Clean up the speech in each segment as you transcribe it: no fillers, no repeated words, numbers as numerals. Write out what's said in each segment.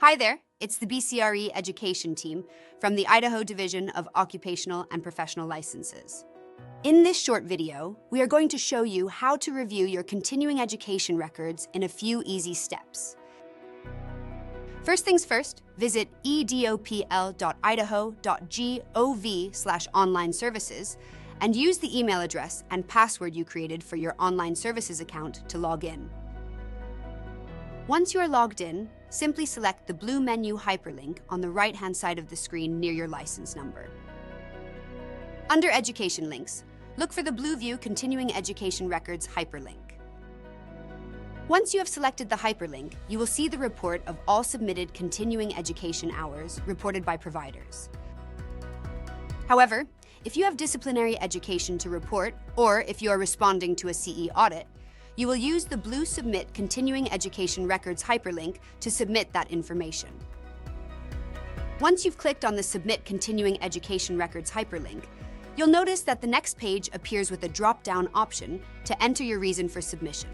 Hi there, it's the BCRE Education team from the Idaho Division of Occupational and Professional Licenses. In this short video, we are going to show you how to review your continuing education records in a few easy steps. First things first, visit edopl.idaho.gov/online services and use the email address and password you created for your online services account to log in. Once you are logged in, simply select the blue menu hyperlink on the right-hand side of the screen near your license number. Under Education Links, look for the blue View Continuing Education Records hyperlink. Once you have selected the hyperlink, you will see the report of all submitted continuing education hours reported by providers. However, if you have disciplinary education to report, or if you are responding to a CE audit, you will use the blue Submit Continuing Education Records hyperlink to submit that information. Once you've clicked on the Submit Continuing Education Records hyperlink, you'll notice that the next page appears with a drop-down option to enter your reason for submission.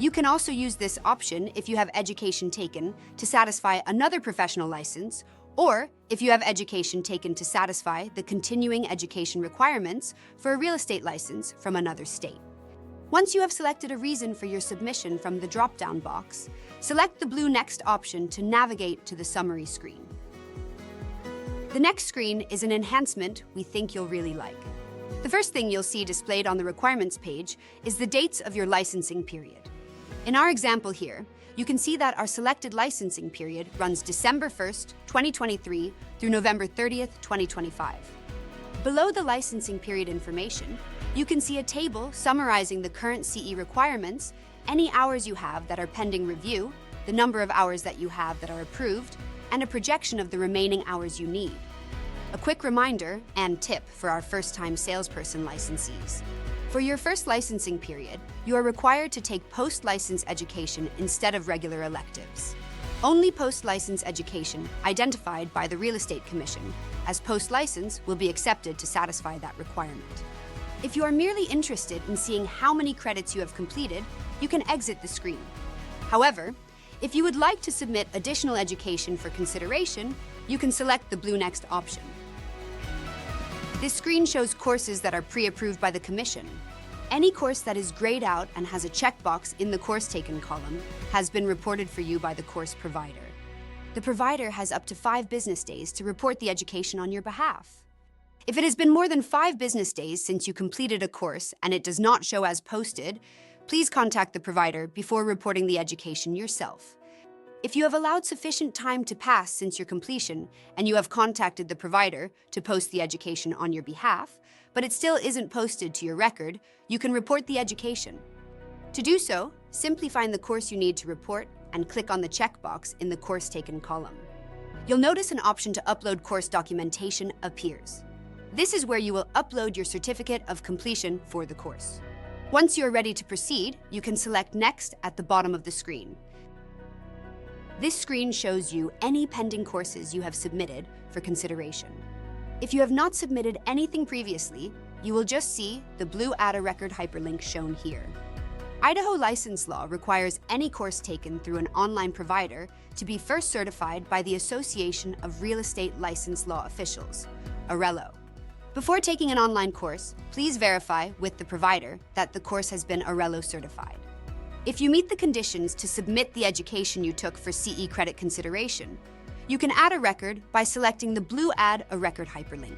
You can also use this option if you have education taken to satisfy another professional license, or if you have education taken to satisfy the continuing education requirements for a real estate license from another state. Once you have selected a reason for your submission from the drop-down box, select the blue Next option to navigate to the summary screen. The next screen is an enhancement we think you'll really like. The first thing you'll see displayed on the requirements page is the dates of your licensing period. In our example here, you can see that our selected licensing period runs December 1st, 2023 through November 30th, 2025. Below the licensing period information, you can see a table summarizing the current CE requirements, any hours you have that are pending review, the number of hours that you have that are approved, and a projection of the remaining hours you need. A quick reminder and tip for our first-time salesperson licensees. For your first licensing period, you are required to take post-license education instead of regular electives. Only post-license education identified by the Real Estate Commission as post-license will be accepted to satisfy that requirement. If you are merely interested in seeing how many credits you have completed, you can exit the screen. However, if you would like to submit additional education for consideration, you can select the blue Next option. This screen shows courses that are pre-approved by the Commission. Any course that is grayed out and has a checkbox in the Course Taken column has been reported for you by the course provider. The provider has up to 5 business days to report the education on your behalf. If it has been more than 5 business days since you completed a course and it does not show as posted, please contact the provider before reporting the education yourself. If you have allowed sufficient time to pass since your completion and you have contacted the provider to post the education on your behalf, but it still isn't posted to your record, you can report the education. To do so, simply find the course you need to report and click on the checkbox in the Course Taken column. You'll notice an option to upload course documentation appears. This is where you will upload your certificate of completion for the course. Once you're ready to proceed, you can select Next at the bottom of the screen. This screen shows you any pending courses you have submitted for consideration. If you have not submitted anything previously, you will just see the blue Add a Record hyperlink shown here. Idaho license law requires any course taken through an online provider to be first certified by the Association of Real Estate License Law Officials, ARELO. Before taking an online course, please verify with the provider that the course has been ARELO certified. If you meet the conditions to submit the education you took for CE credit consideration, you can add a record by selecting the blue Add a Record hyperlink.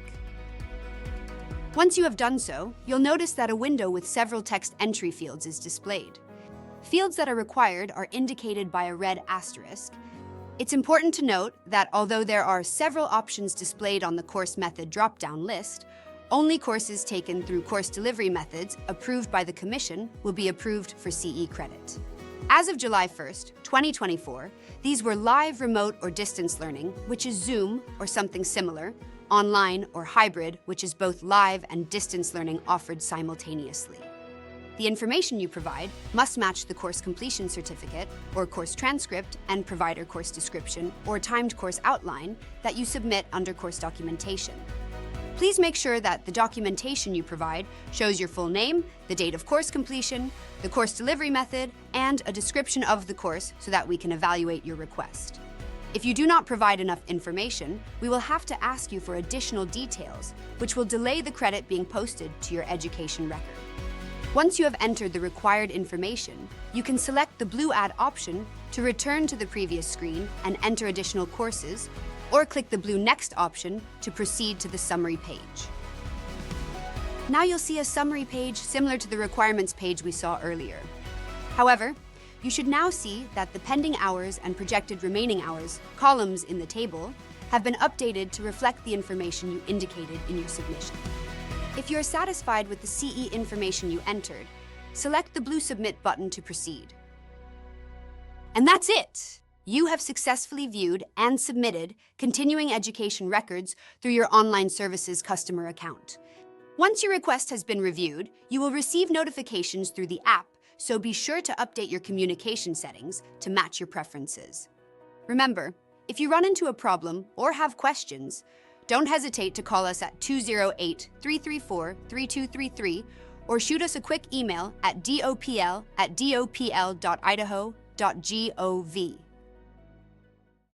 Once you have done so, you'll notice that a window with several text entry fields is displayed. Fields that are required are indicated by a red asterisk. It's important to note that although there are several options displayed on the course method drop-down list, only courses taken through course delivery methods approved by the Commission will be approved for CE credit. As of July 1st, 2024, these were live, remote, or distance learning, which is Zoom or something similar, online or hybrid, which is both live and distance learning offered simultaneously. The information you provide must match the course completion certificate or course transcript and provider course description or timed course outline that you submit under course documentation. Please make sure that the documentation you provide shows your full name, the date of course completion, the course delivery method, and a description of the course so that we can evaluate your request. If you do not provide enough information, we will have to ask you for additional details, which will delay the credit being posted to your education record. Once you have entered the required information, you can select the blue Add option to return to the previous screen and enter additional courses, or click the blue Next option to proceed to the summary page. Now you'll see a summary page similar to the requirements page we saw earlier. However, you should now see that the pending hours and projected remaining hours columns in the table have been updated to reflect the information you indicated in your submission. If you are satisfied with the CE information you entered, select the blue Submit button to proceed. And that's it! You have successfully viewed and submitted continuing education records through your online services customer account. Once your request has been reviewed, you will receive notifications through the app, so be sure to update your communication settings to match your preferences. Remember, if you run into a problem or have questions, don't hesitate to call us at 208-334-3233 or shoot us a quick email at dopl@dopl.idaho.gov.